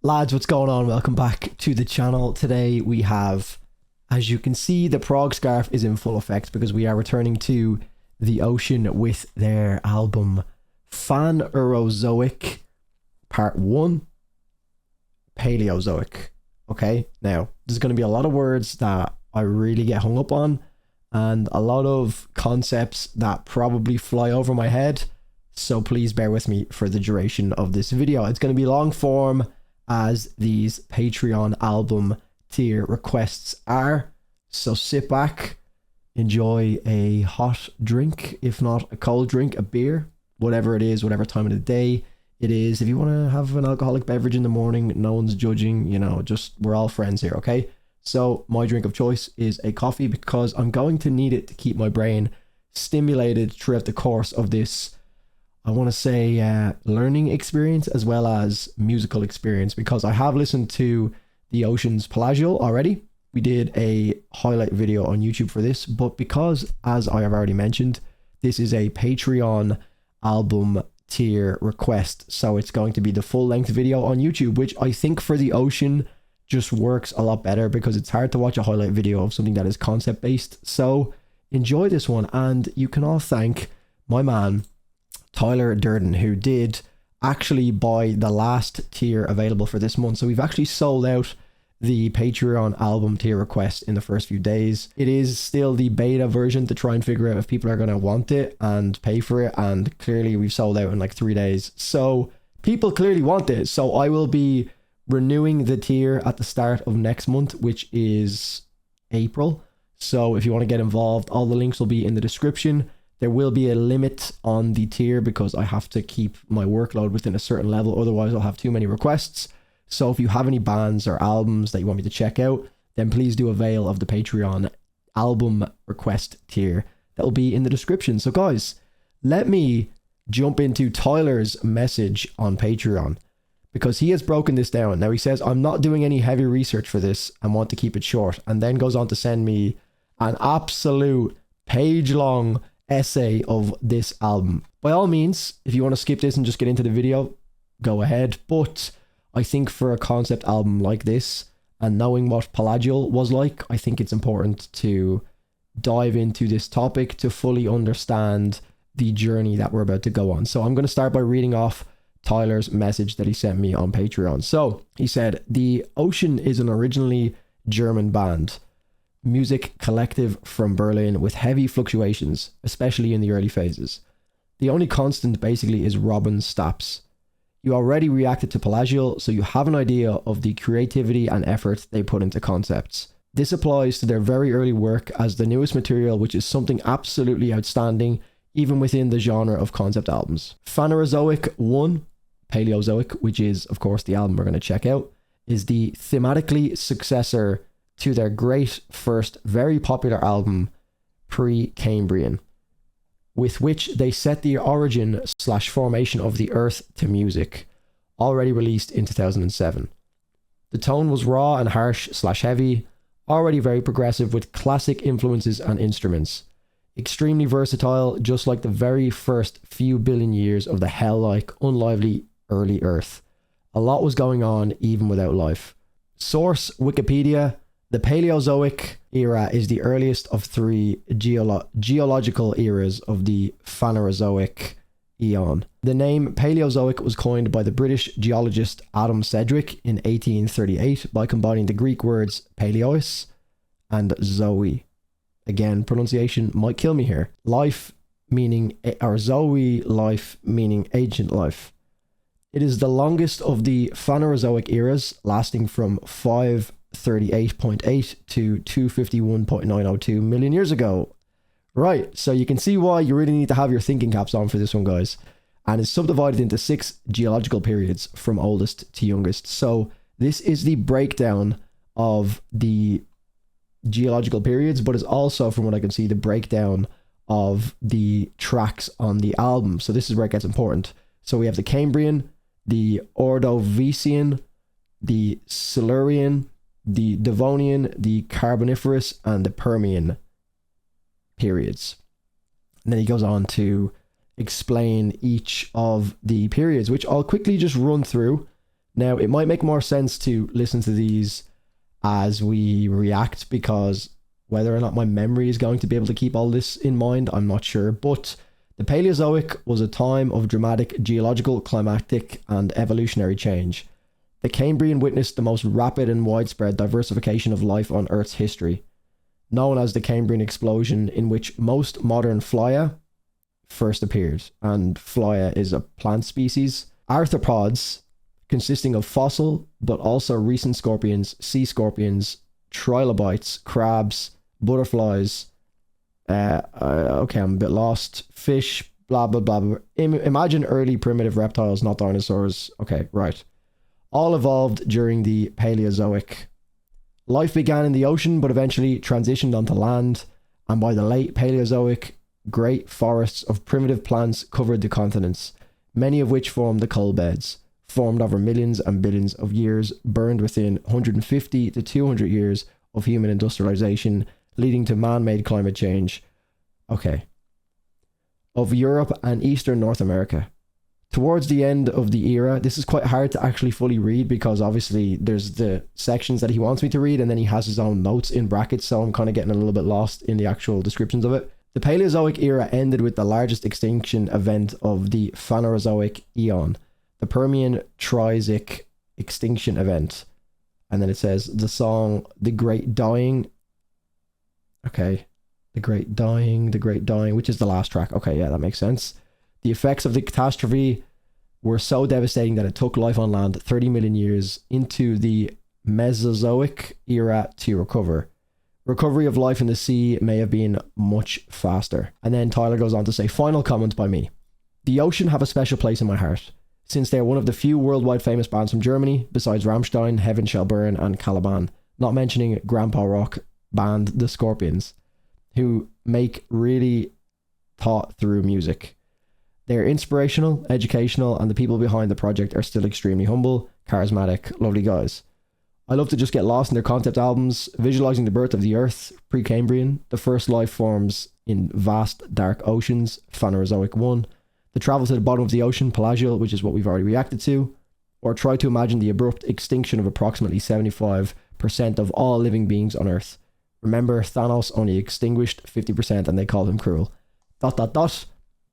Lads, what's going on? Welcome back to the channel. Today we have, as you can see, the prog scarf is in full effect because we are returning to the ocean with their album Phanerozoic Part 1, Palaeozoic. Okay, now there's going to be a lot of words that I really get hung up on and a lot of concepts that probably fly over my head, so please bear with me for the duration of this video. It's going to be long form as these Patreon album tier requests are, so sit back, enjoy a hot drink, if not a cold drink, a beer, whatever it is, whatever time of the day it is. If you want to have an alcoholic beverage in the morning, no one's judging, you know, just we're all friends here, okay? So my drink of choice is a coffee because I'm going to need it to keep my brain stimulated throughout the course of this, I want to say, learning experience as well as musical experience, because I have listened to the Ocean's Palaeozoic already. We did a highlight video on YouTube for this, but because, as I have already mentioned, this is a Patreon album tier request, so it's going to be the full length video on YouTube, which I think for the Ocean just works a lot better because it's hard to watch a highlight video of something that is concept based. So enjoy this one, and you can all thank my man Tyler Durden, who did actually buy the last tier available for this month. So we've actually sold out the Patreon album tier request in the first few days. It is still the beta version to try and figure out if people are going to want it and pay for it, and clearly we've sold out in like 3 days, so people clearly want it. So I will be renewing the tier at the start of next month, which is April. So if you want to get involved, all the links will be in the description. There will be a limit on the tier because I have to keep my workload within a certain level, otherwise I'll have too many requests. So if you have any bands or albums that you want me to check out, then please do avail of the Patreon album request tier that will be in the description. So guys, let me jump into Tyler's message on Patreon because he has broken this down. Now he says, I'm not doing any heavy research for this and want to keep it short, and then goes on to send me an absolute page-long essay of this album. By all means, if you want to skip this and just get into the video, go ahead, but I think for a concept album like this, and knowing what Palaeozoic was like, I think it's important to dive into this topic to fully understand the journey that we're about to go on. So I'm going to start by reading off Tyler's message that he sent me on Patreon. So he said, the Ocean is an originally German band, music collective from Berlin with heavy fluctuations, especially in the early phases. The only constant basically is Robin Staps. You already reacted to Palaeozoic, so you have an idea of the creativity and effort they put into concepts. This applies to their very early work as the newest material, which is something absolutely outstanding, even within the genre of concept albums. Phanerozoic 1, Palaeozoic, which is of course the album we're going to check out, is the thematically successor to their great first very popular album, Pre-Cambrian, with which they set the origin / formation of the Earth to music, already released in 2007. The tone was raw and harsh / heavy, already very progressive with classic influences and instruments. Extremely versatile, just like the very first few billion years of the hell-like, unlively early Earth. A lot was going on even without life. Source: Wikipedia. The Palaeozoic era is the earliest of three geological eras of the Phanerozoic eon. The name Palaeozoic was coined by the British geologist Adam Sedgwick in 1838 by combining the Greek words paleos and zoe. Again, pronunciation might kill me here. Life meaning, or zoe, life meaning ancient life. It is the longest of the Phanerozoic eras, lasting from 538.8 to 251.902 million years ago. Right, so you can see why you really need to have your thinking caps on for this one, guys. And it's subdivided into 6 geological periods from oldest to youngest. So this is the breakdown of the geological periods, but it's also, from what I can see, the breakdown of the tracks on the album. So this is where it gets important. So we have the Cambrian, the Ordovician, the Silurian, the Devonian, the Carboniferous, and the Permian periods. And then he goes on to explain each of the periods, which I'll quickly just run through Now, it might make more sense to listen to these as we react, because whether or not my memory is going to be able to keep all this in mind, I'm not sure. But the Paleozoic was a time of dramatic geological, climatic, and evolutionary change. The Cambrian witnessed the most rapid and widespread diversification of life on Earth's history, known as the Cambrian explosion, in which most modern phlia first appeared. And phlia is a plant species. Arthropods, consisting of fossil but also recent scorpions, sea scorpions, trilobites, crabs, butterflies, okay, I'm a bit lost, fish, blah blah blah, blah. Imagine early primitive reptiles, not dinosaurs. Okay, right. All evolved during the Paleozoic. Life began in the ocean but eventually transitioned onto land, and by the late Paleozoic, great forests of primitive plants covered the continents, many of which formed the coal beds, formed over millions and billions of years, burned within 150 to 200 years of human industrialization, leading to man-made climate change. Okay. Of Europe and Eastern North America. Towards the end of the era, this is quite hard to actually fully read because obviously there's the sections that he wants me to read and then he has his own notes in brackets, so I'm kind of getting a little bit lost in the actual descriptions of it. The Paleozoic era ended with the largest extinction event of the Phanerozoic eon, the Permian Triassic extinction event. And then it says the song The Great Dying. Okay. The Great Dying, which is the last track. Okay, yeah, that makes sense. The effects of the catastrophe were so devastating that it took life on land 30 million years into the Mesozoic era to recover. Recovery of life in the sea may have been much faster. And then Tyler goes on to say, final comment by me. The Ocean have a special place in my heart, since they are one of the few worldwide famous bands from Germany, besides Rammstein, Heaven Shall Burn, and Caliban, not mentioning grandpa rock band The Scorpions, who make really thought-through music. They are inspirational, educational, and the people behind the project are still extremely humble, charismatic, lovely guys. I love to just get lost in their concept albums, visualizing the birth of the Earth, pre-Cambrian, the first life forms in vast dark oceans, Phanerozoic 1, the travel to the bottom of the ocean, Palaeozoic, which is what we've already reacted to, or try to imagine the abrupt extinction of approximately 75% of all living beings on Earth. Remember, Thanos only extinguished 50% and they called him cruel. ...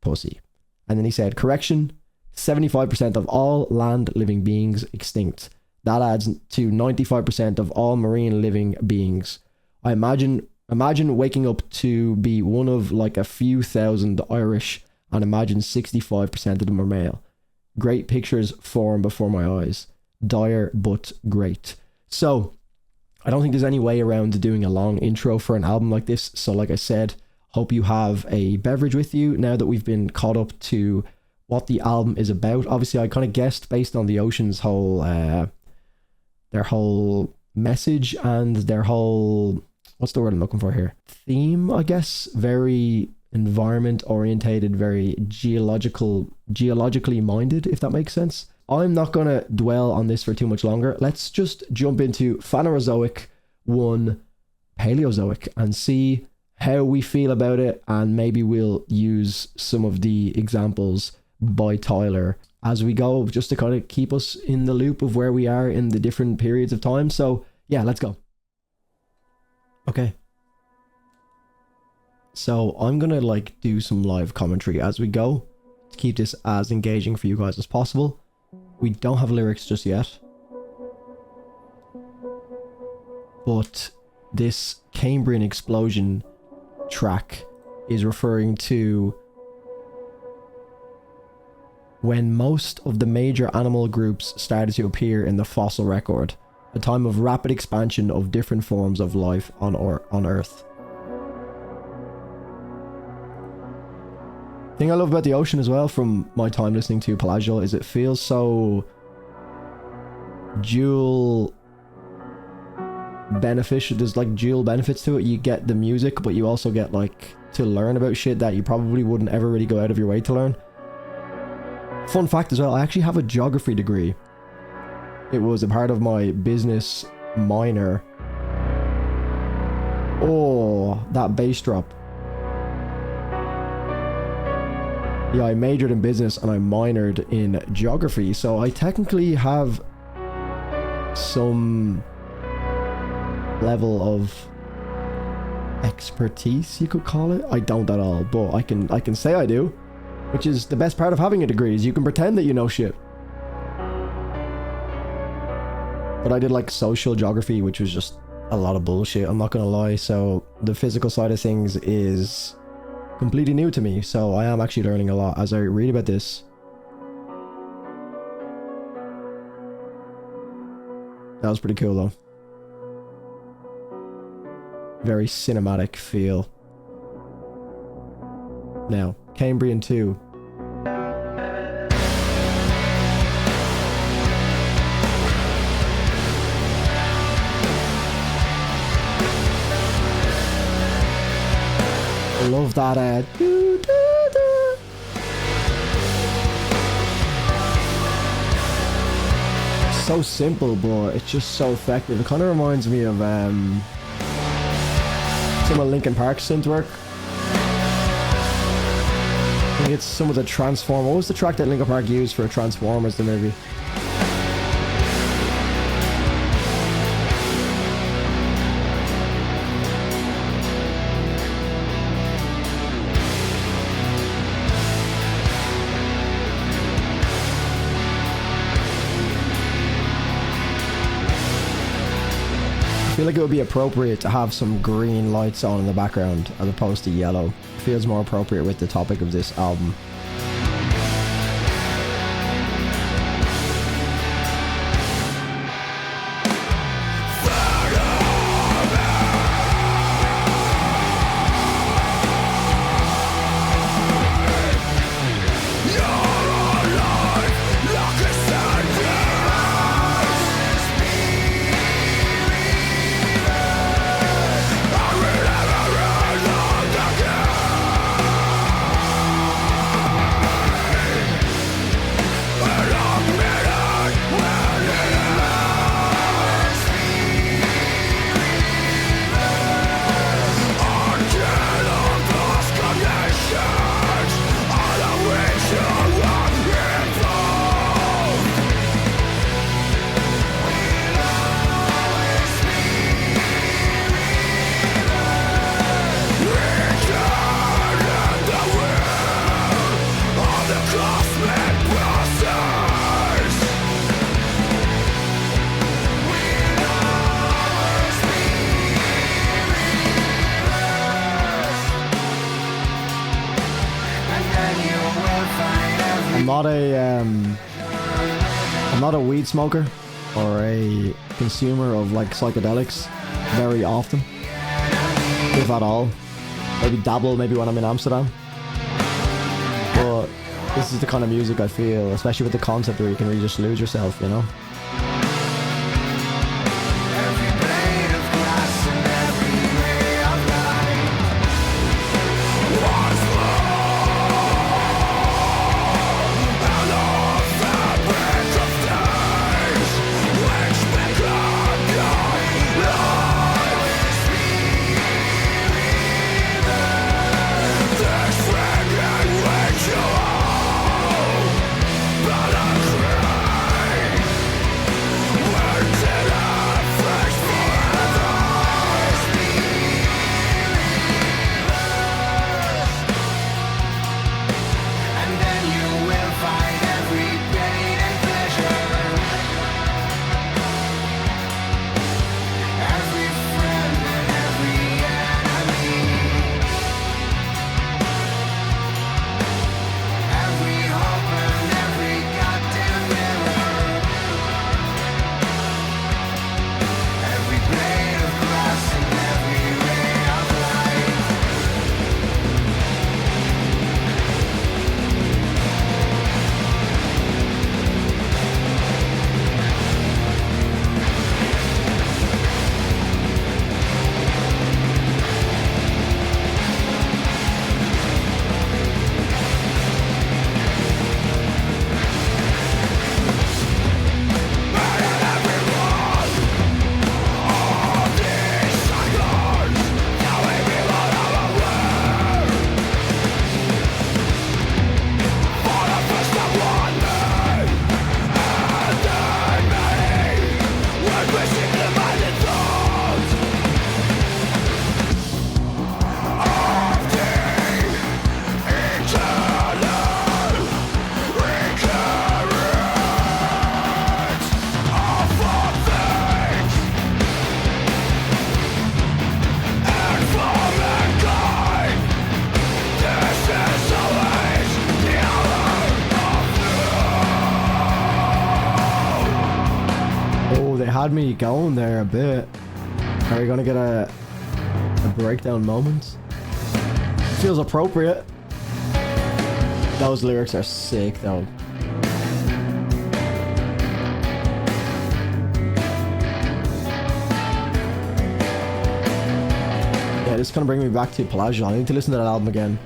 Pussy. And then he said, correction, 75% of all land living beings extinct. That adds to 95% of all marine living beings. I imagine waking up to be one of like a few thousand Irish, and imagine 65% of them are male. Great pictures form before my eyes. Dire but great. So, I don't think there's any way around doing a long intro for an album like this. So like I said, hope you have a beverage with you now that we've been caught up to what the album is about. Obviously, I kind of guessed based on the Ocean's whole, their whole message and their whole, what's the word I'm looking for here? Theme, I guess. Very environment orientated, very geologically minded, if that makes sense. I'm not going to dwell on this for too much longer. Let's just jump into Phanerozoic 1 Paleozoic and see how we feel about it, and maybe we'll use some of the examples by Tyler as we go, just to kind of keep us in the loop of where we are in the different periods of time. So yeah, let's go. Okay. So I'm going to like do some live commentary as we go to keep this as engaging for you guys as possible. We don't have lyrics just yet, but this Cambrian explosion track is referring to when most of the major animal groups started to appear in the fossil record, a time of rapid expansion of different forms of life on Earth. The thing I love about the ocean as well from my time listening to Palaeozoic is it feels so dual beneficial. There's like dual benefits to it. You get the music, but you also get like to learn about shit that you probably wouldn't ever really go out of your way to learn. Fun fact as well, I actually have a geography degree. It was a part of my business minor. Oh, that bass drop. Yeah, I majored in business and I minored in geography, so I technically have some level of expertise, you could call it. I don't at all, but I can say I do, which is the best part of having a degree, is you can pretend that you know shit. But I did like social geography, which was just a lot of bullshit, I'm not gonna lie. So the physical side of things is completely new to me, so I am actually learning a lot as I read about this. That was pretty cool though. Very cinematic feel. Now, Cambrian 2. I love that so simple, but it's just so effective. It kind of reminds me of some of Linkin Park's synth work. I think it's some of the Transform. What was the track that Linkin Park used for Transformers the movie? I feel like it would be appropriate to have some green lights on in the background as opposed to yellow. It feels more appropriate with the topic of this album. I'm not a weed smoker or a consumer of like psychedelics very often, if at all. Maybe dabble, maybe when I'm in Amsterdam. But this is the kind of music I feel, especially with the concept where you can really just lose yourself, you know? had me going there a bit. Are we gonna get a breakdown moment? Feels appropriate. Those lyrics are sick though. Yeah, this is gonna bring me back to Palaeozoic. I need to listen to that album again.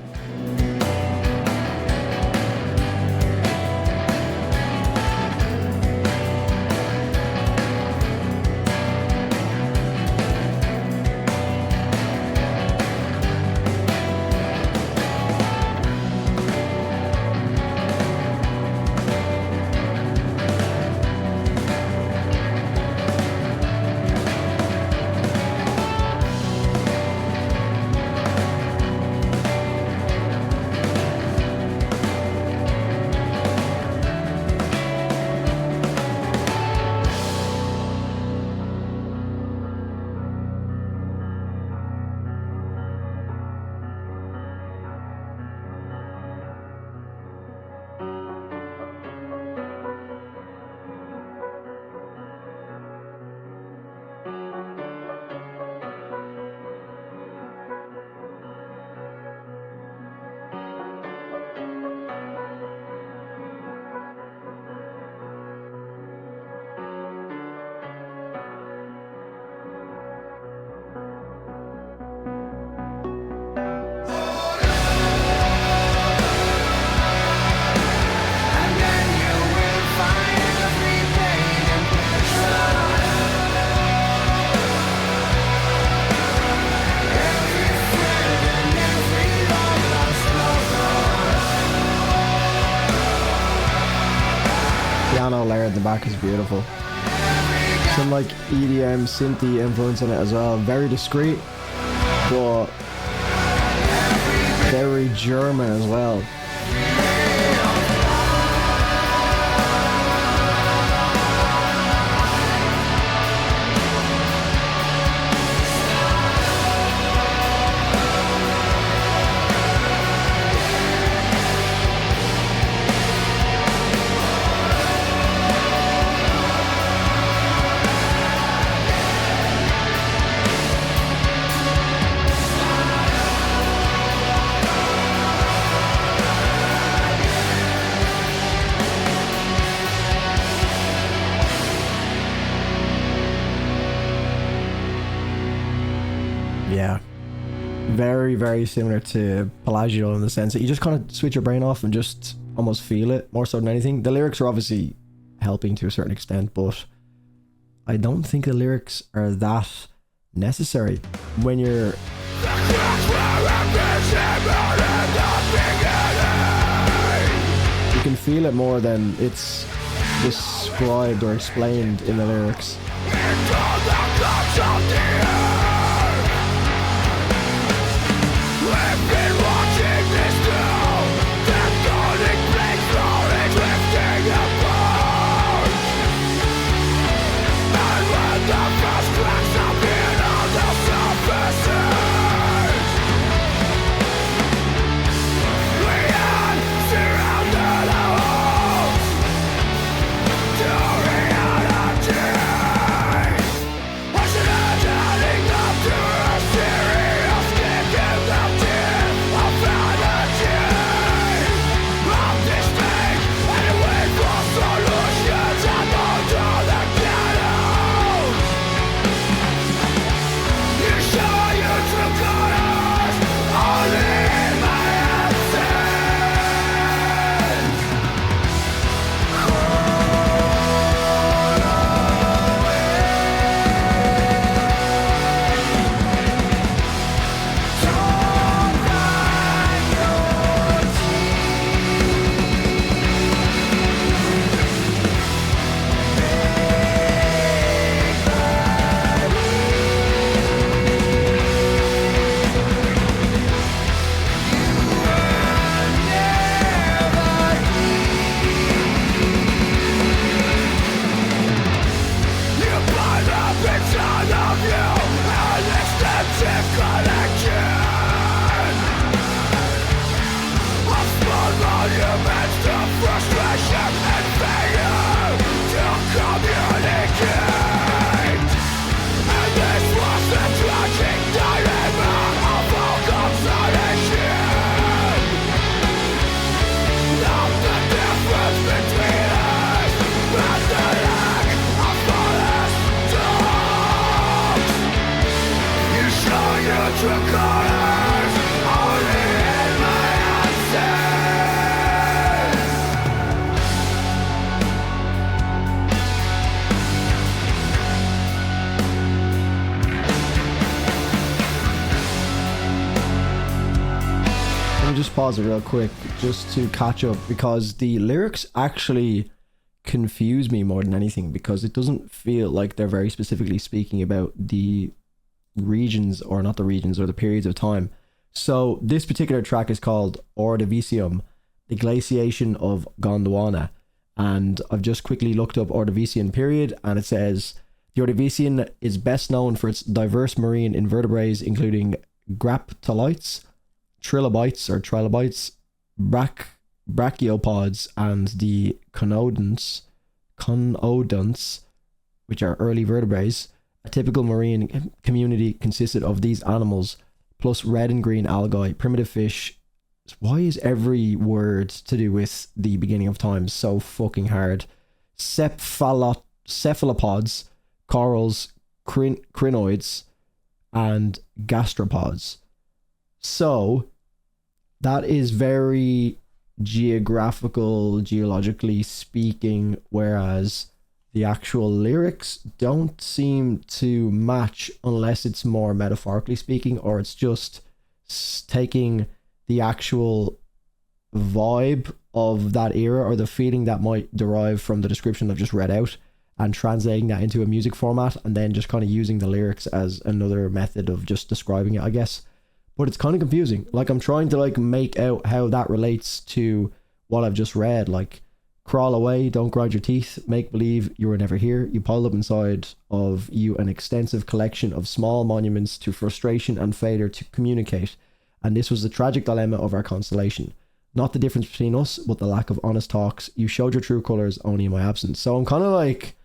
Layer at the back is beautiful. Some like EDM synthy influence in it as well. Very discreet, but very German as well. Yeah, very similar to Palaeozoic in the sense that you just kind of switch your brain off and just almost feel it more so than anything. The lyrics are obviously helping to a certain extent, but I don't think the lyrics are that necessary when you're you can feel it more than it's described or explained in the lyrics. Frustration and failure to communicate. me just pause it real quick just to catch up, because the lyrics actually confuse me more than anything, because it doesn't feel like they're very specifically speaking about the regions, or not the regions, or the periods of time. So this particular track is called Ordovician, the glaciation of Gondwana. And I've just quickly looked up Ordovician period, and it says the Ordovician is best known for its diverse marine invertebrates, including graptolites, trilobites, brachiopods, and the conodonts, which are early vertebrates. A typical marine community consisted of these animals, plus red and green algae, primitive fish. Why is every word to do with the beginning of time so fucking hard? Cephalopods, corals, crinoids, and gastropods. So that is very geologically speaking, whereas the actual lyrics don't seem to match unless it's more metaphorically speaking, or it's just taking the actual vibe of that era, or the feeling that might derive from the description I've just read out, and translating that into a music format, and then just kind of using the lyrics as another method of just describing it, I guess. But it's kind of confusing. Like, I'm trying to like make out how that relates to what I've just read. Like, crawl away, don't grind your teeth, make believe you were never here. You piled up inside of you an extensive collection of small monuments to frustration and failure to communicate. And this was the tragic dilemma of our constellation. Not the difference between us, but the lack of honest talks. You showed your true colours only in my absence. So I'm kind of like,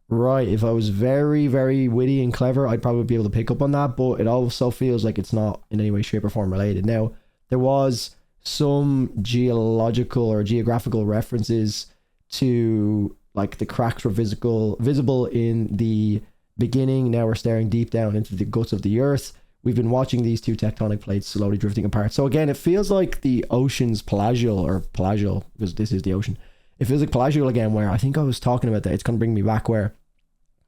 right, if I was very, very witty and clever, I'd probably be able to pick up on that, but it also feels like it's not in any way, shape, or form related. Now, there was some geological or geographical references to, like, the cracks were visible in the beginning. Now we're staring deep down into the guts of the earth. We've been watching these two tectonic plates slowly drifting apart. So again, it feels like the ocean's pelagial, because this is the ocean. It feels like pelagial again, where I think I was talking about that. It's going to bring me back, where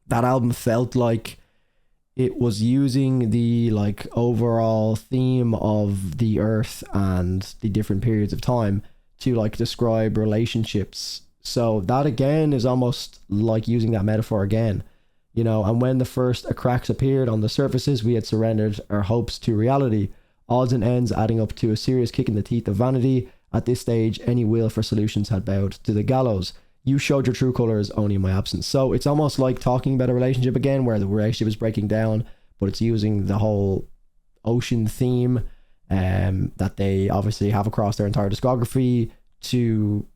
that album felt like it was using the like overall theme of the earth and the different periods of time to like describe relationships. So that again is almost like using that metaphor again, you know. And when the first cracks appeared on the surfaces, we had surrendered our hopes to reality, odds and ends adding up to a serious kick in the teeth of vanity. At this stage, any will for solutions had bowed to the gallows. You showed your true colours only in my absence. So it's almost like talking about a relationship again, where the relationship is breaking down, but it's using the whole ocean theme that they obviously have across their entire discography to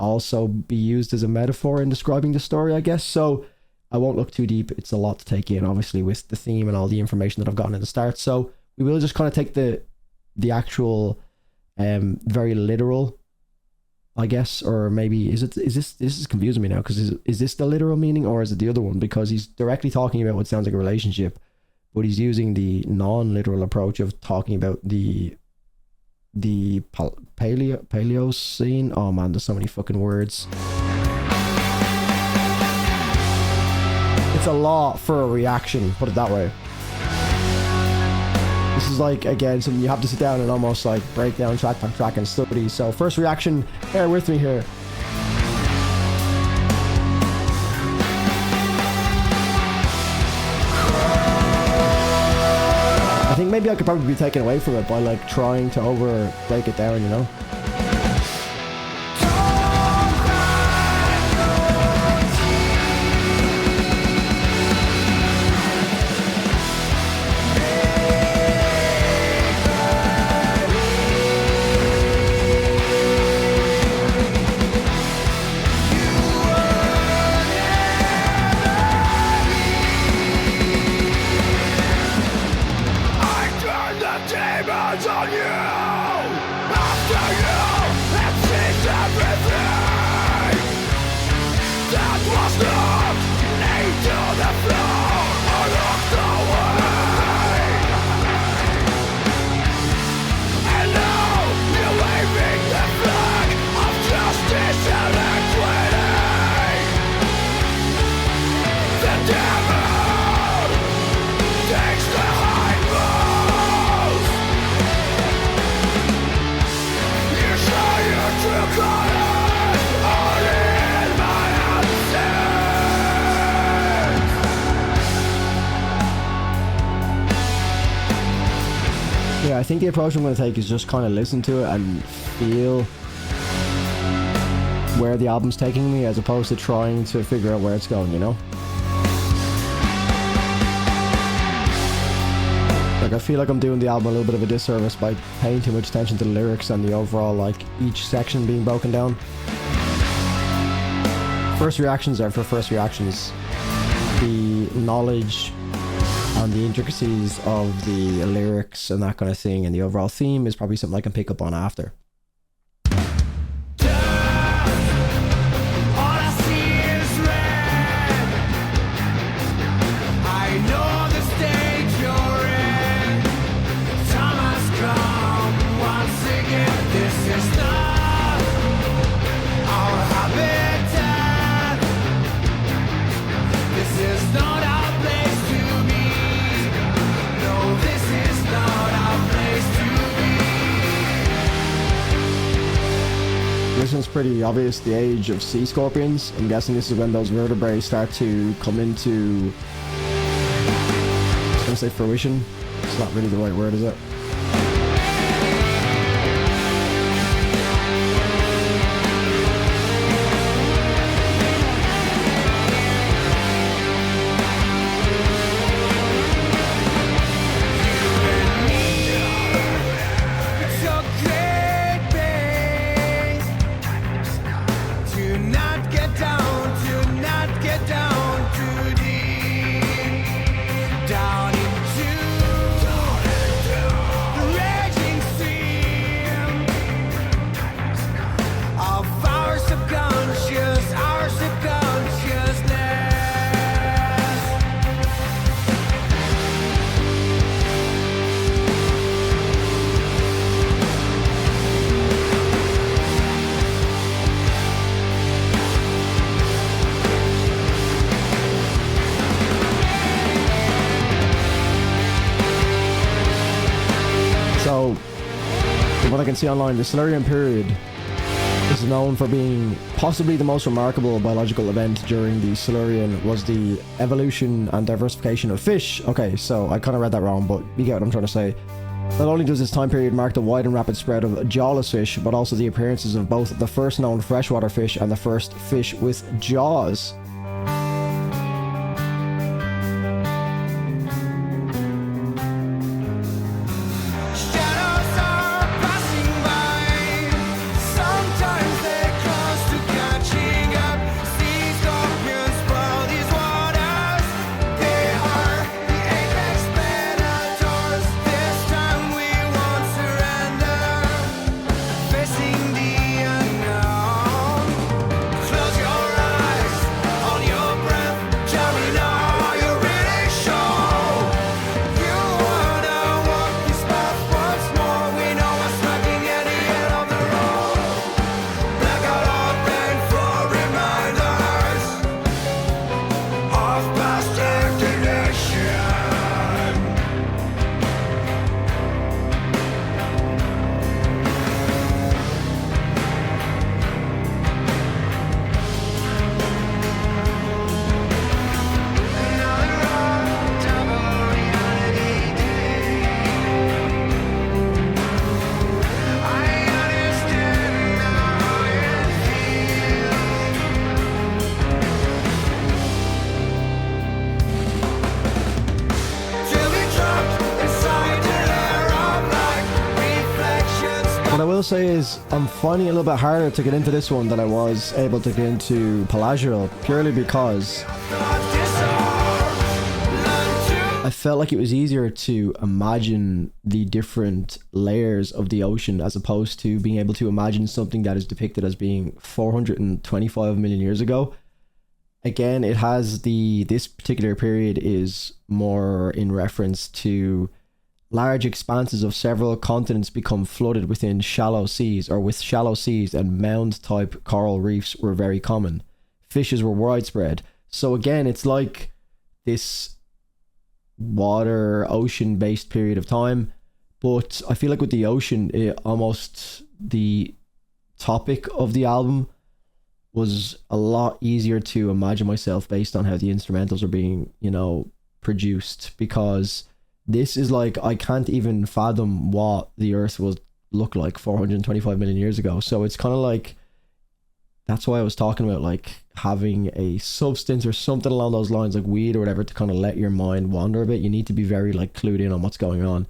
also be used as a metaphor in describing the story, I guess. So I won't look too deep. It's a lot to take in, obviously, with the theme and all the information that I've gotten at the start. So we will just kind of take the actual very literal, I guess, or maybe is this is confusing me now, because is this the literal meaning, or is it the other one? Because he's directly talking about what sounds like a relationship, but he's using the non-literal approach of talking about the Palaeozoic. Oh man, there's so many fucking words. It's a lot for a reaction, put it that way. This is like, again, something you have to sit down and almost like break down track by track and study. So first reaction, bear with me here. I think maybe I could probably be taken away from it by like trying to over break it down, you know? Yeah, I think the approach I'm going to take is just kind of listen to it and feel where the album's taking me, as opposed to trying to figure out where it's going, you know? Like, I feel like I'm doing the album a little bit of a disservice by paying too much attention to the lyrics and the overall, like, each section being broken down. First reactions are for first reactions. The knowledge and the intricacies of the lyrics and that kind of thing and the overall theme is probably something I can pick up on after. This one's pretty obvious, the age of sea scorpions. I'm guessing this is when those vertebrae start to come into, I was gonna say fruition. It's not really the right word, is it? So, from what I can see online, the Silurian period is known for being possibly the most remarkable biological event during the Silurian was the evolution and diversification of fish. Okay, so I kind of read that wrong, but you get what I'm trying to say. Not only does this time period mark the wide and rapid spread of jawless fish, but also the appearances of both the first known freshwater fish and the first fish with jaws. What I will say is I'm finding it a little bit harder to get into this one than I was able to get into Palaeozoic, purely because I felt like it was easier to imagine the different layers of the ocean as opposed to being able to imagine something that is depicted as being 425 million years ago. Again, it has this particular period is more in reference to large expanses of several continents become flooded within shallow seas or with shallow seas, and mound type coral reefs were very common. Fishes were widespread. So again, it's like this water ocean based period of time, but I feel like with the ocean, almost the topic of the album was a lot easier to imagine myself based on how the instrumentals are being, produced, because This is like, I can't even fathom what the Earth will look like 425 million years ago. So it's kind of like, that's why I was talking about like having a substance or something along those lines, like weed or whatever, to kind of let your mind wander a bit. You need to be very like clued in on what's going on.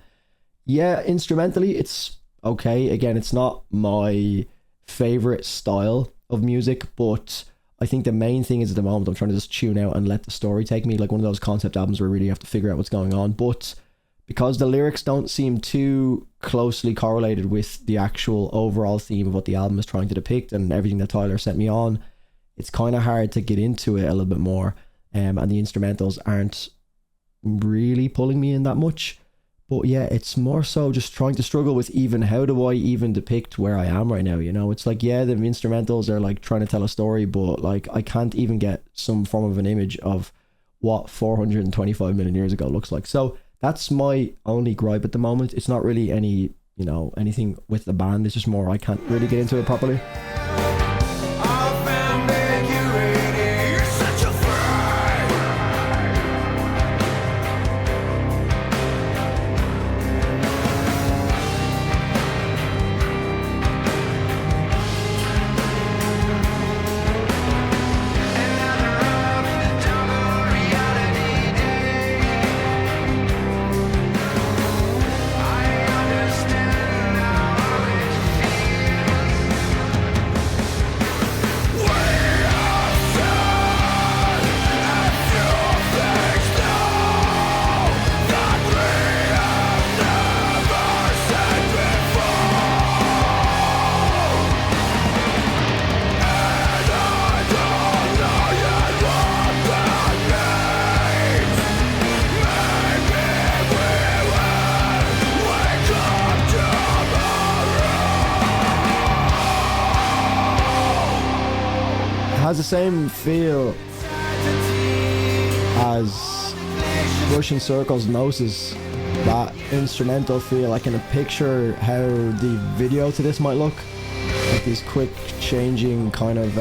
Yeah, instrumentally it's okay. Again, it's not my favorite style of music, but I think the main thing is at the moment I'm trying to just tune out and let the story take me, like one of those concept albums where really you have to figure out what's going on. But because the lyrics don't seem too closely correlated with the actual overall theme of what the album is trying to depict and everything that Tyler sent me on, it's kind of hard to get into it a little bit more. And the instrumentals aren't really pulling me in that much. But yeah, it's more so just trying to struggle with even how do I even depict where I am right now, you know? It's like, yeah, the instrumentals are like trying to tell a story, but like I can't even get some form of an image of what 425 million years ago looks like. So that's my only gripe at the moment. It's not really any, you know, anything with the band. It's just more I can't really get into it properly. Has the same feel as Russian Circle's Gnosis, that instrumental feel. I can picture how the video to this might look, like these quick changing kind of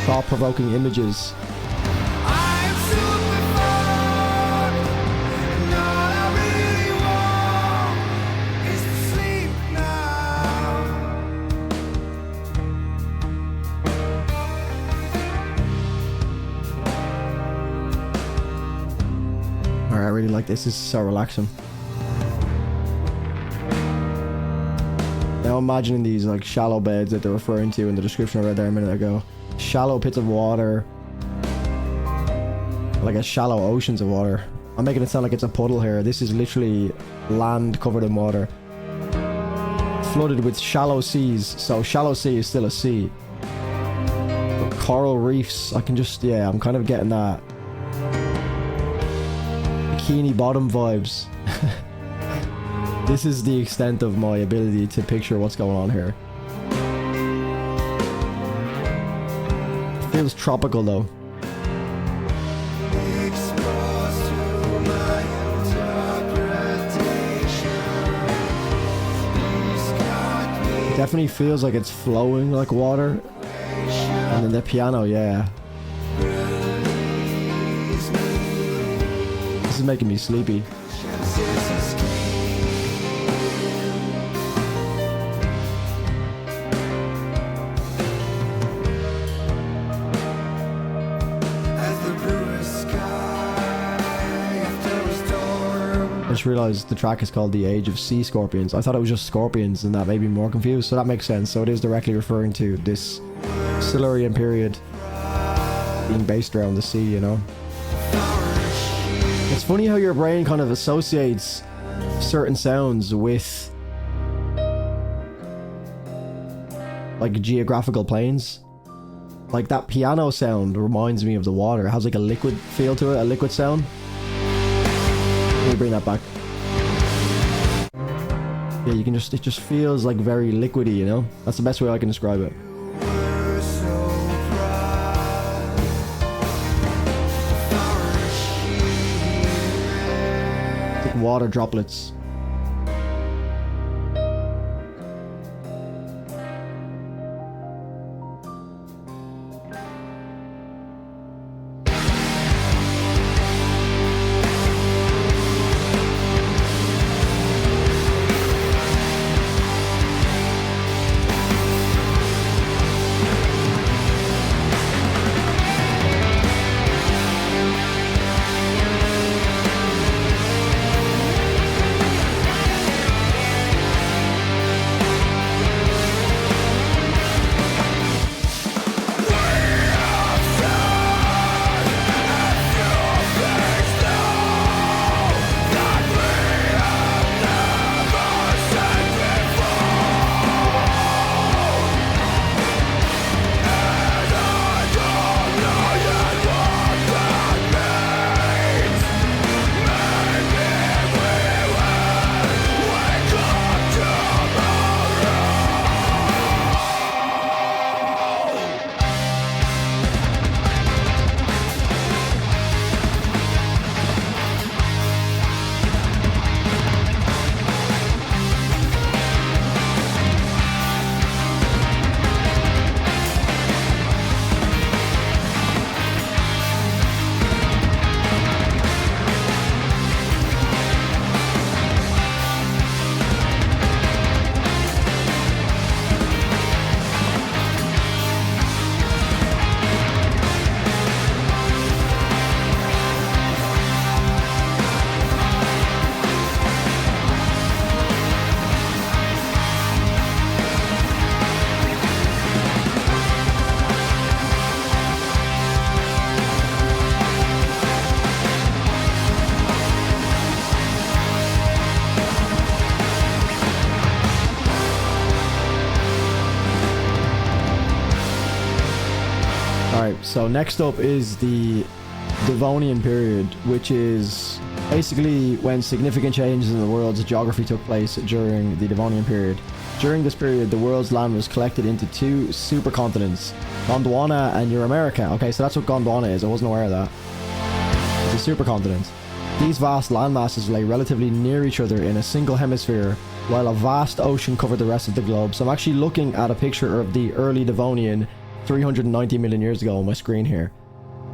thought-provoking images. I really like this. This is so relaxing. Now imagining these like shallow beds that they're referring to in the description I read there a minute ago. Shallow pits of water, like a shallow oceans of water. I'm making it sound like it's a puddle here. This is literally land covered in water, flooded with shallow seas. So shallow sea is still a sea. But coral reefs, I can just, yeah, I'm kind of getting that Bikini Bottom vibes. This is the extent of my ability to picture what's going on here. It feels tropical though. It definitely feels like it's flowing like water. And then the piano, yeah. This is making me sleepy. I just realized the track is called The Age of Sea Scorpions. I thought it was just scorpions and that made me more confused, so that makes sense. So it is directly referring to this Silurian period being based around the sea, you know? It's funny how your brain kind of associates certain sounds with like geographical planes. Like that piano sound reminds me of the water. It has like a liquid feel to it, a liquid sound. Let me bring that back. Yeah, you can just, it just feels like very liquidy, you know? That's the best way I can describe it. Water droplets. Alright, so next up is the Devonian period, which is basically when significant changes in the world's geography took place during the Devonian period. During this period, the world's land was collected into two supercontinents, Gondwana and Euramerica. Okay, so that's what Gondwana is. I wasn't aware of that. It's a supercontinent. These vast landmasses lay relatively near each other in a single hemisphere, while a vast ocean covered the rest of the globe. So I'm actually looking at a picture of the early Devonian 390 million years ago on my screen here.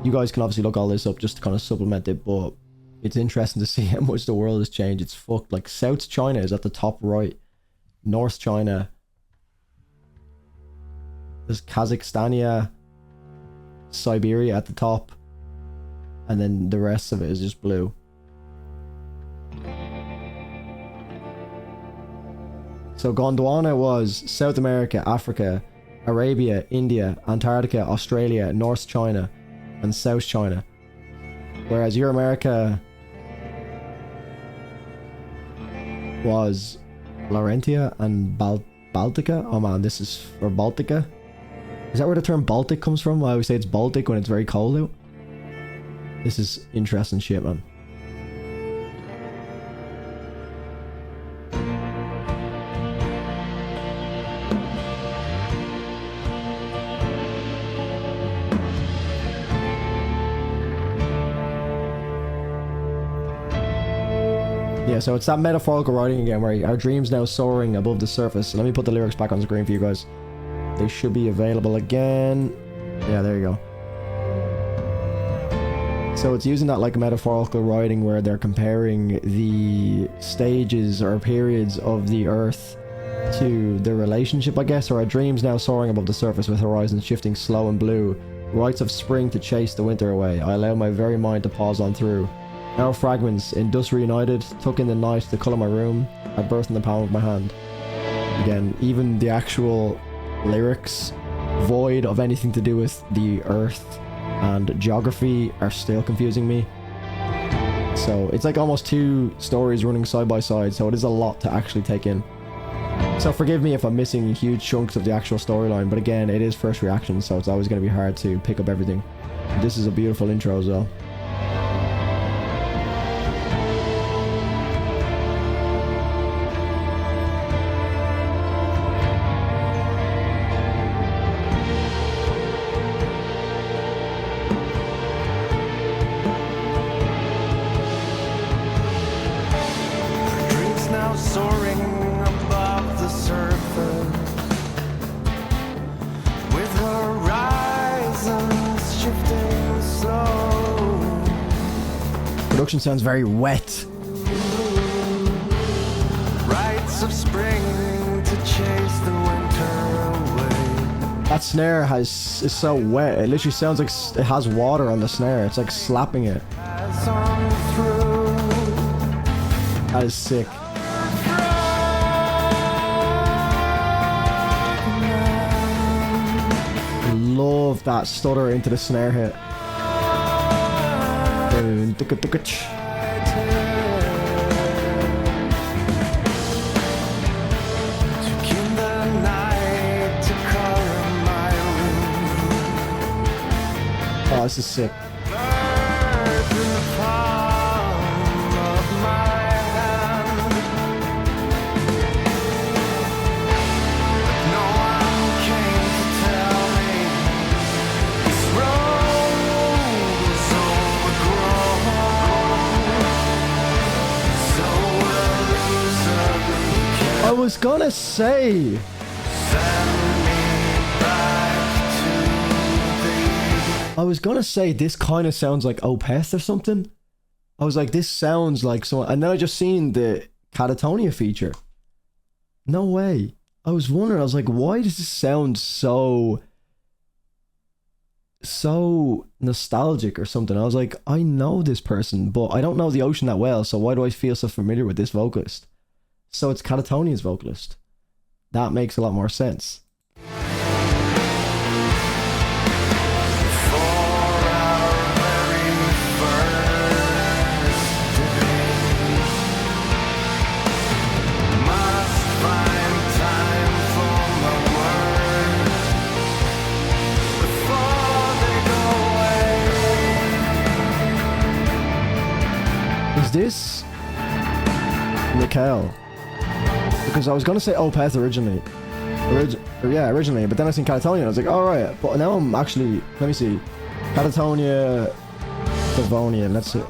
You guys can obviously look all this up just to kind of supplement it, but it's interesting to see how much the world has changed. It's fucked. Like, South China is at the top right. North China. There's Kazakhstania, Siberia at the top. And then the rest of it is just blue. So Gondwana was South America, Africa, Arabia, India, Antarctica, Australia, North China, and South China. Whereas Euramerica was Laurentia and Baltica. Oh man, this is for Baltica. Is that where the term Baltic comes from? I always say it's Baltic when it's very cold out. This is interesting shit, man. Yeah, so it's that metaphorical writing again, where our dreams now soaring above the surface. Let me put the lyrics back on the screen for you guys. They should be available again. Yeah, there you go. So it's using that like metaphorical writing where they're comparing the stages or periods of the Earth to the relationship, I guess, or our dreams now soaring above the surface with horizons shifting slow and blue. Rites of spring to chase the winter away. I allow my very mind to pause on through. Our fragments, in dust reunited, took in the night to colour my room. I burst in the palm of my hand. Again, even the actual lyrics, void of anything to do with the Earth and geography, are still confusing me. So it's like almost two stories running side by side, so it is a lot to actually take in. So forgive me if I'm missing huge chunks of the actual storyline, but again, it is first reaction, so it's always going to be hard to pick up everything. This is a beautiful intro as well. Production sounds very wet. Rites of spring to chase the winter away. That snare is so wet. It literally sounds like it has water on the snare. It's like slapping it. That is sick. I love that stutter into the snare hit. Oh, this is sick. I was gonna say, this kind of sounds like Opeth or something. I was like, this sounds like someone, and then I just seen the Catatonia feature. No way. I was wondering, I was like, why does this sound so nostalgic or something? I was like, I know this person, but I don't know the ocean that well, so why do I feel so familiar with this vocalist? So it's Catatonia's vocalist. That makes a lot more sense. Mikel. Because I was going to say Opeth originally. Originally, but then I seen Catatonia and I was like, alright, but now I'm actually, let me see. Catatonia, Devonian, let's see.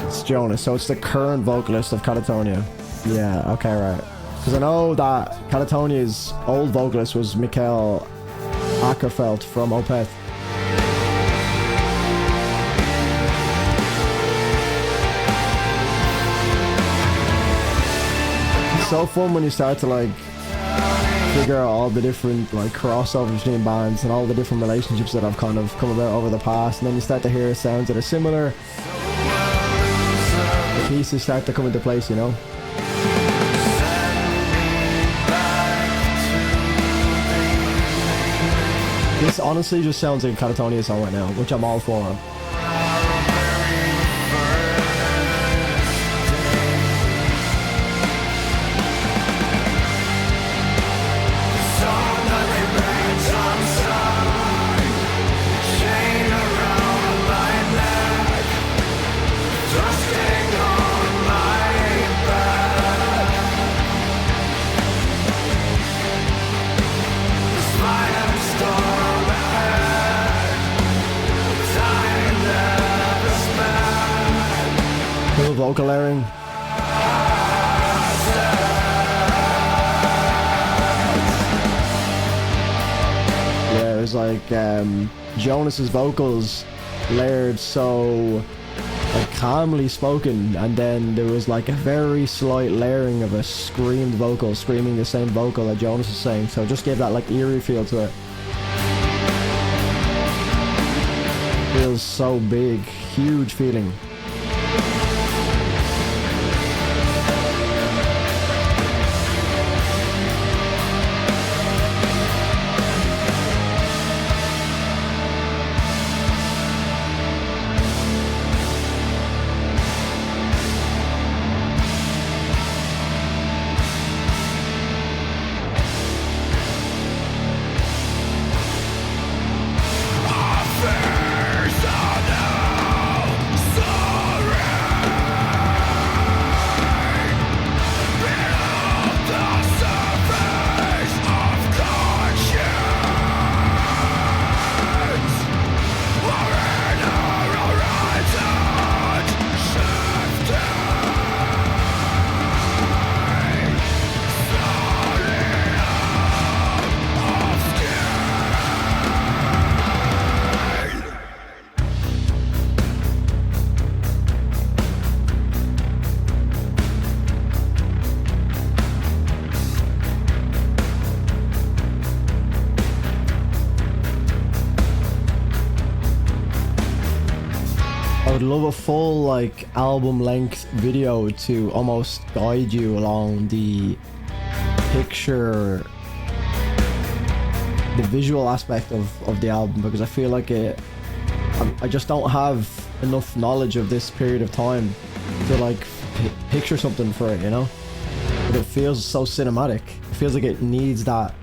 It's Jonas, so it's the current vocalist of Catatonia. Yeah, okay, right. Because I know that Catatonia's old vocalist was Mikel Ackerfeld from Opeth. It's so fun when you start to like figure out all the different like crossovers between bands and all the different relationships that have kind of come about over the past, and then you start to hear sounds that are similar. The pieces start to come into place, you know. This honestly just sounds like a Catatonia song right now, which I'm all for. Vocal layering. Yeah, it was like Jonas's vocals layered so like calmly spoken, and then there was like a very slight layering of a screamed vocal, screaming the same vocal that Jonas was saying, so it just gave that like eerie feel to it. Feels so big, huge feeling. Love a full like album length video to almost guide you along the picture, the visual aspect of the album, because I feel like I just don't have enough knowledge of this period of time to like picture something for it, you know. But it feels so cinematic. It feels like it needs that.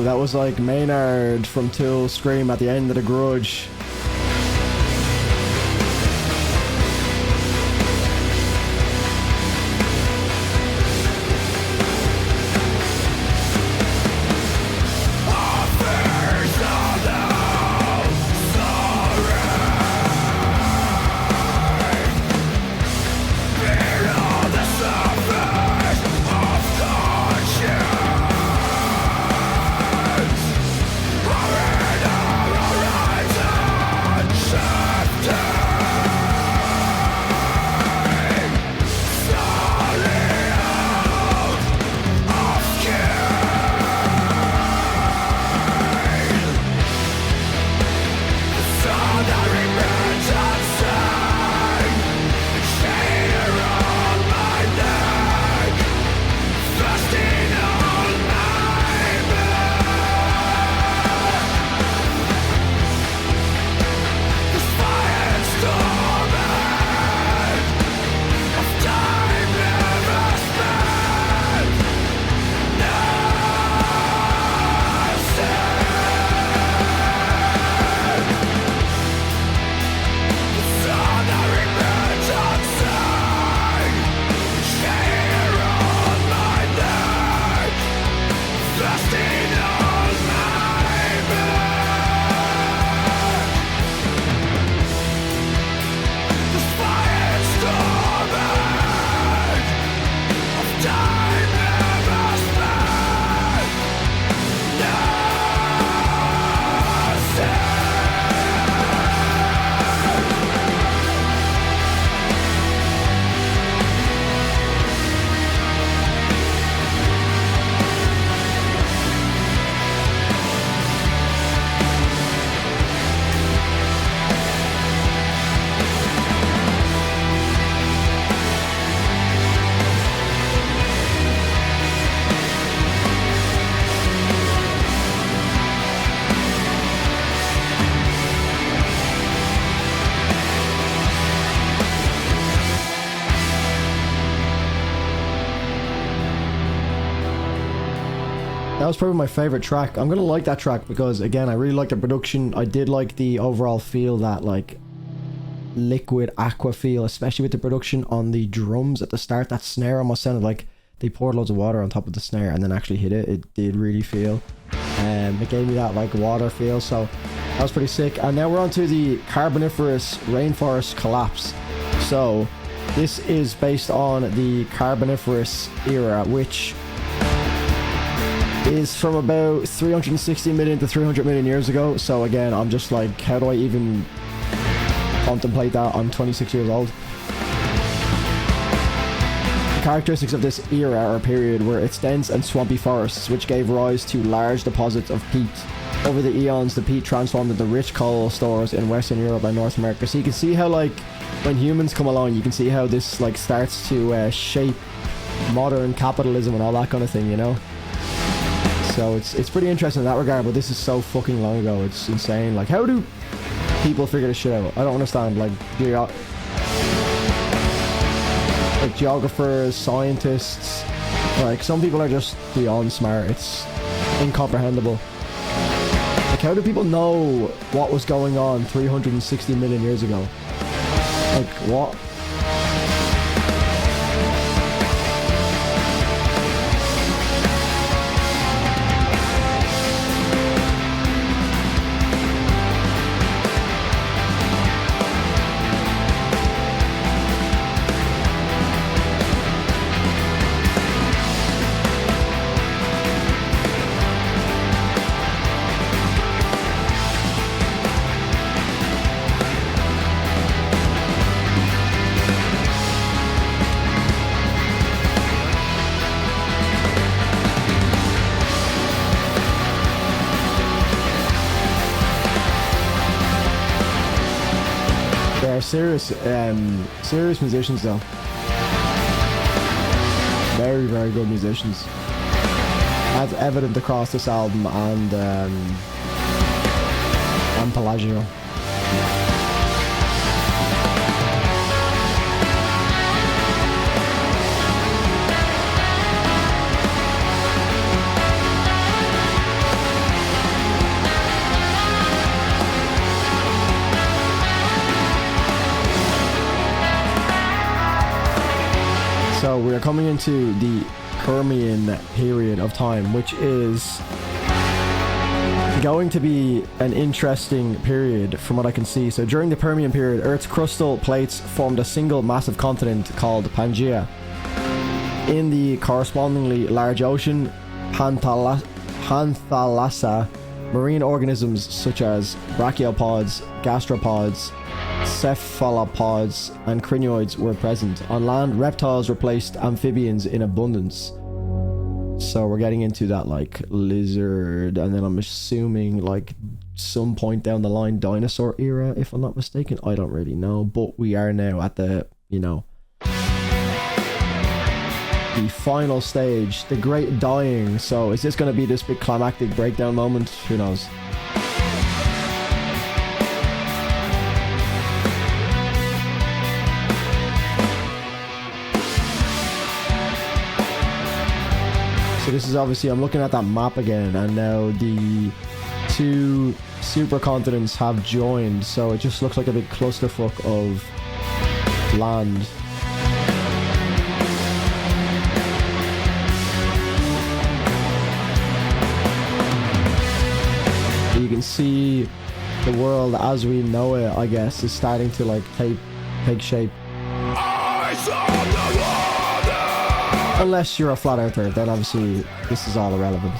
That was like Maynard from Tool Scream at the end of The Grudge. That was probably my favorite track. I'm gonna like that track because, again, I really like the production. I did like the overall feel, that like liquid aqua feel, especially with the production on the drums at the start. That snare almost sounded like they poured loads of water on top of the snare and then actually hit it. It did really feel. It gave me that like water feel, so that was pretty sick. And now we're on to the Carboniferous rainforest collapse. So this is based on the Carboniferous era, which is from about 360 million to 300 million years ago. So again, I'm just like, how do I even contemplate that? I'm 26 years old. The characteristics of this era or period were its dense and swampy forests, which gave rise to large deposits of peat. Over the eons, the peat transformed into rich coal stores in Western Europe and North America. So you can see how, like, when humans come along, you can see how this like starts to shape modern capitalism and all that kind of thing, you know. So it's pretty interesting in that regard, but this is so fucking long ago. It's insane. Like, how do people figure this shit out? I don't understand. Like geographers, scientists, like some people are just beyond smart. It's incomprehensible. Like, how do people know what was going on 360 million years ago? Like, what? Serious musicians though. Very, very good musicians. That's evident across this album and Palaeozoic. So we are coming into the Permian period of time, which is going to be an interesting period from what I can see. So during the Permian period, Earth's crustal plates formed a single massive continent called Pangaea. In the correspondingly large ocean, Panthalassa, marine organisms such as brachiopods, gastropods, cephalopods and crinoids were present. On land, reptiles replaced amphibians in abundance. So we're getting into that like lizard, and then I'm assuming like some point down the line dinosaur era, if I'm not mistaken. I don't really know, but we are now at the, you know, the final stage, the great dying. So is this going to be this big climactic breakdown moment? Who knows? So this is obviously, I'm looking at that map again, and now the two supercontinents have joined, so it just looks like a big clusterfuck of land. You can see the world as we know it, I guess, is starting to like take shape. Unless you're a flat earther, then obviously this is all irrelevant.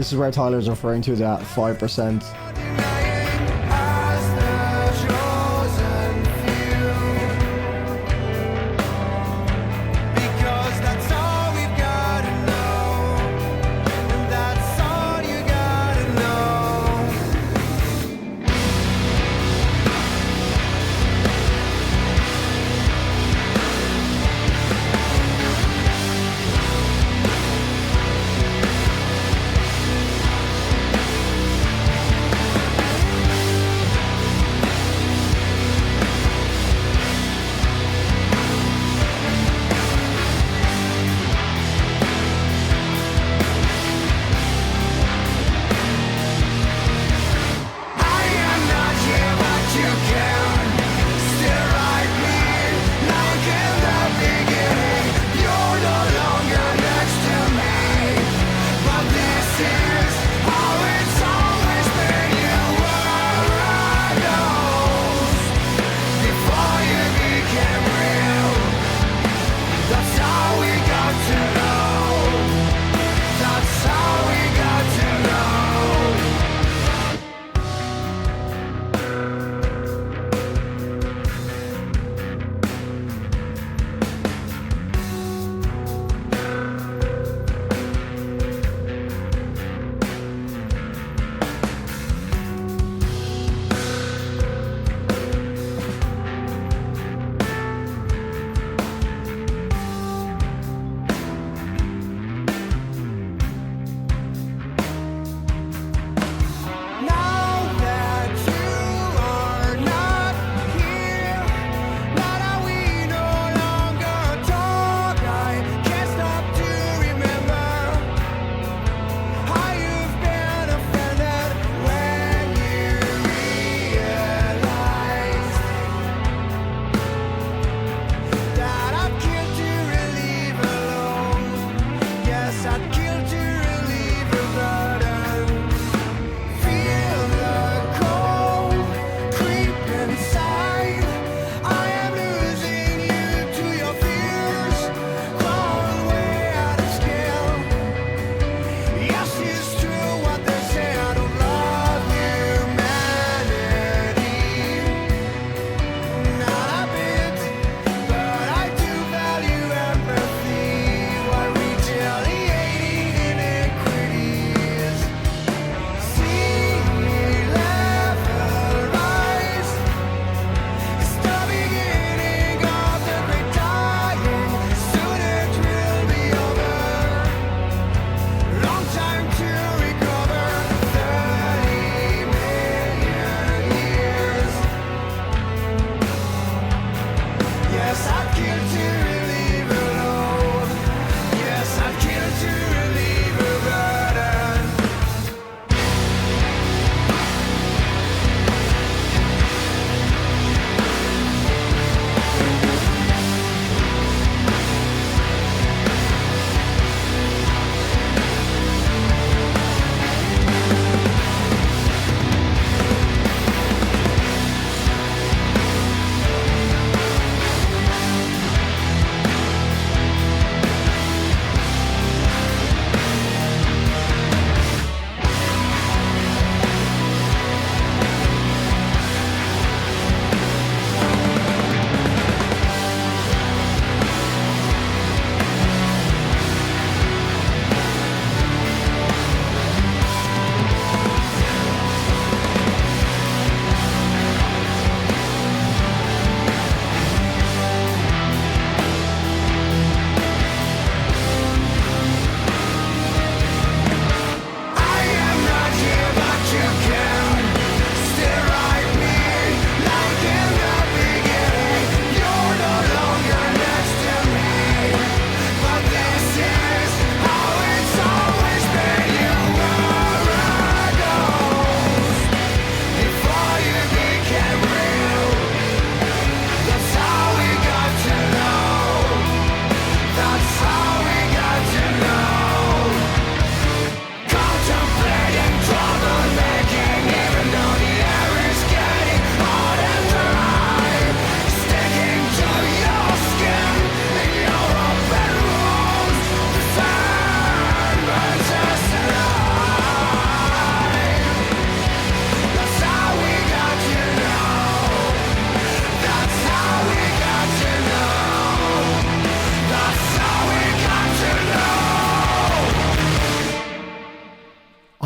this is where Tyler's referring to that 5%.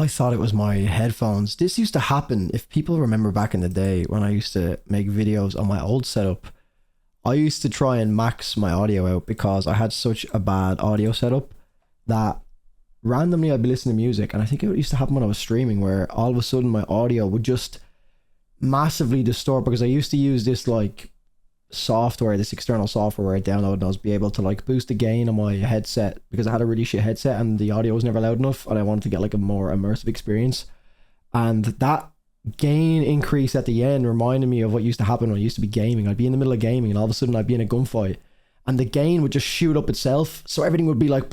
thought it was my headphones. This used to happen, if people remember back in the day when I used to make videos on my old setup, I used to try and max my audio out because I had such a bad audio setup that randomly I'd be listening to music, and I think it used to happen when I was streaming, where all of a sudden my audio would just massively distort, because I used to use this like software, this external software where I downloaded, and I was be able to like boost the gain on my headset because I had a really shit headset and the audio was never loud enough, and I wanted to get like a more immersive experience. And that gain increase at the end reminded me of what used to happen when I used to be gaming. I'd be in the middle of gaming and all of a sudden I'd be in a gunfight and the gain would just shoot up itself, so everything would be like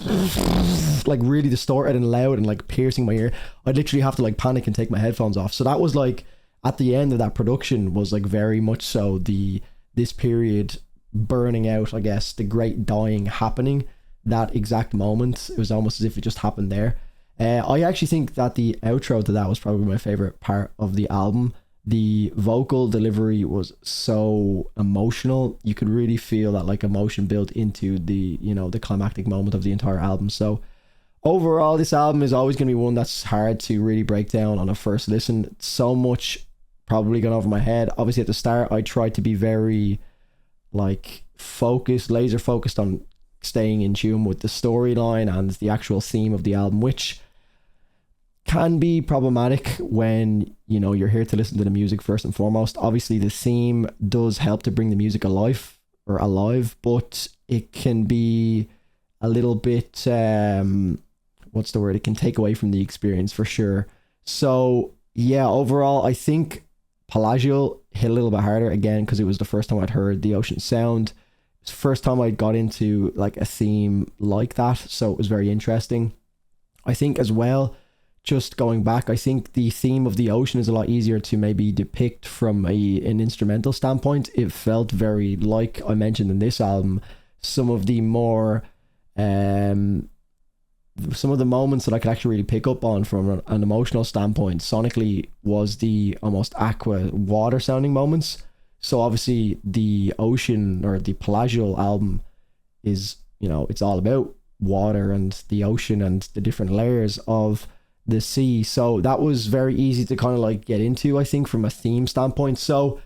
really distorted and loud and like piercing my ear. I'd literally have to like panic and take my headphones off. So that was like at the end of that production was like very much so this period burning out, I guess, the great dying happening, that exact moment. It was almost as if it just happened there. I actually think that the outro to that was probably my favorite part of the album. The vocal delivery was so emotional. You could really feel that like emotion built into the, you know, the climactic moment of the entire album. So overall, this album is always going to be one that's hard to really break down on a first listen. So much probably gone over my head. Obviously at the start I tried to be very like focused, laser focused on staying in tune with the storyline and the actual theme of the album, which can be problematic when, you know, you're here to listen to the music first and foremost. Obviously the theme does help to bring the music alive, but it can be a little bit what's the word, it can take away from the experience for sure. So yeah, overall I think Palaeozoic hit a little bit harder, again because it was the first time I'd heard the ocean sound. It's the first time I got into like a theme like that, so it was very interesting. I think as well, just going back, I think the theme of the ocean is a lot easier to maybe depict from an instrumental standpoint. It felt very, like I mentioned in this album, some of the more some of the moments that I could actually really pick up on from an emotional standpoint sonically was the almost aqua water sounding moments. So obviously the ocean or the Palaeozoic album is, you know, it's all about water and the ocean and the different layers of the sea. So that was very easy to kind of like get into, I think, from a theme standpoint. So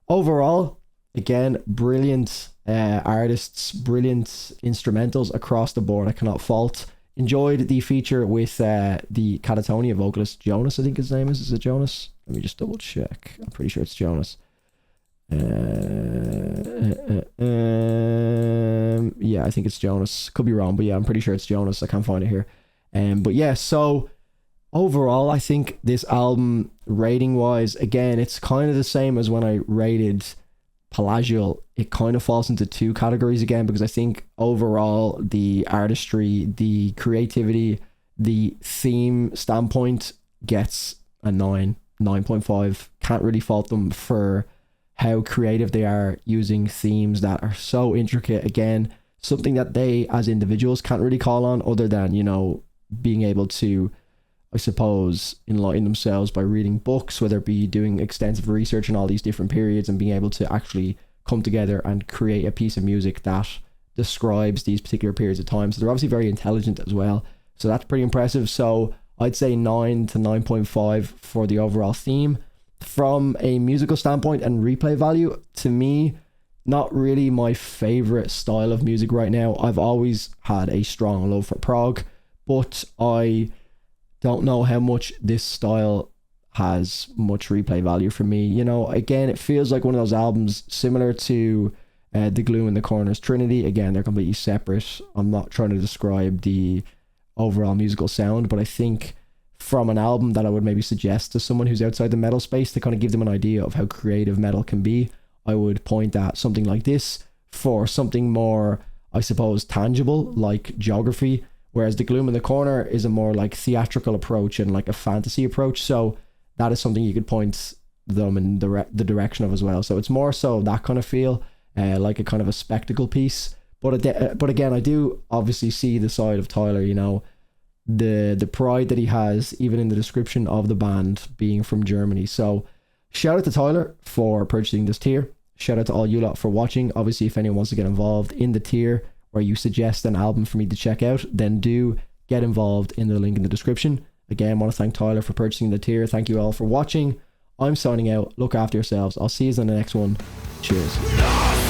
overall, again, brilliant artists, brilliant instrumentals across the board. I cannot fault. Enjoyed the feature with the Catatonia vocalist Jonas, I think his name is. Is it Jonas? Let me just double check. I'm pretty sure it's Jonas. Yeah, I think it's Jonas. Could be wrong, but yeah, I'm pretty sure it's Jonas. I can't find it here. But yeah, so overall, I think this album, rating wise, again, it's kind of the same as when I rated Palaeozoic. It kind of falls into two categories again, because I think overall the artistry, the creativity, the theme standpoint gets a 9.5. Can't really fault them for how creative they are using themes that are so intricate. Again, something that they as individuals can't really call on, other than, you know, being able to, I suppose, enlighten themselves by reading books, whether it be doing extensive research in all these different periods and being able to actually come together and create a piece of music that describes these particular periods of time. So they're obviously very intelligent as well. So that's pretty impressive. So I'd say 9 to 9.5 for the overall theme. From a musical standpoint and replay value, to me, not really my favorite style of music right now. I've always had a strong love for prog, but I don't know how much this style has much replay value for me. You know, again, it feels like one of those albums similar to The Glue in the Corners Trinity. Again, they're completely separate. I'm not trying to describe the overall musical sound, but I think from an album that I would maybe suggest to someone who's outside the metal space to kind of give them an idea of how creative metal can be, I would point at something like this. For something more, I suppose, tangible, like Geography, whereas The Gloom in the Corner is a more like theatrical approach and like a fantasy approach. So that is something you could point them in the direction of as well. So it's more so that kind of feel, like a kind of a spectacle piece. But again, I do obviously see the side of Tyler, you know, the pride that he has, even in the description of the band being from Germany. So shout out to Tyler for purchasing this tier. Shout out to all you lot for watching. Obviously, if anyone wants to get involved in the tier, or you suggest an album for me to check out, then do get involved in the link in the description. Again, I want to thank Tyler for purchasing the tier. Thank you all for watching. I'm signing out. Look after yourselves. I'll see you in the next one. Cheers.